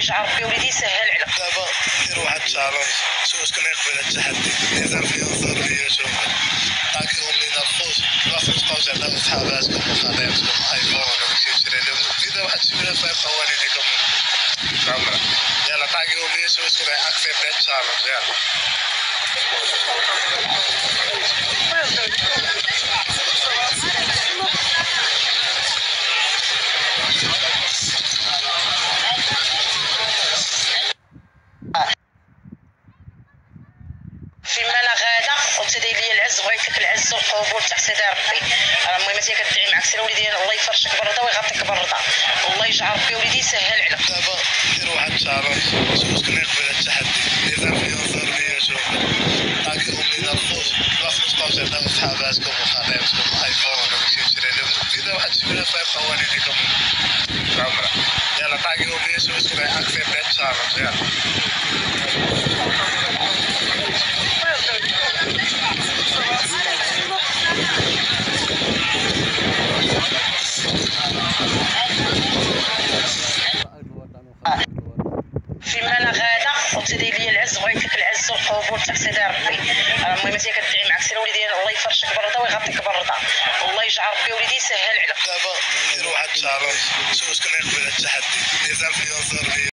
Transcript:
يجعل ربي وليدي يسهل عليك. دابا ندير واحد التشالنج، شوف شكون يقبل التحدي. لي زانفلونسور اللي يشوفوا عطيهم لينا الفوز، خاصكم تبقاو تعطيو صحاباتكم وخطيبتكم ايفون ولا شي تشري لهم. زيدوا واحد شي ولا فايق قوانين ليكم عمرك. يلا طاقيهم ليا شوف شكون يأكسبتي التشالنج. يلا فيما انا غاده قلت داير لي العز، بغيت لك العز والقبول تحت يدي ربي. المهم انت كتدعي معك سير وليدي، الله يفرشك برده ويغطيك برده، والله يجعل ربي وليدي يسهل عليك. دابا ندير واحد التشالنج، شوف شكون يقبل التحدي. لي زانفلونسور اللي يشوفوا عطيهم لينا الفوز، خاصكم تبقاو تعطيو صحاباتكم وخطيبتكم ايفون ولا شي تشري لهم. زيدوا واحد شي ولا فايق قوانين ليكم عمرك. يلا طاقيهم ليا شوف شكون يأكسبتي التشالنج. يلا فيما انا غاده قلت داير لي العز، بغيت لك العز والقبول تحت يدي ربي. المهم انت كتدعي معك سير وليدي، الله يفرشك برده ويغطيك برده، والله يجعل ربي وليدي يسهل عليك. دابا ندير واحد التشالنج، شوف شكون يقبل التحدي. لي زانفلونسور اللي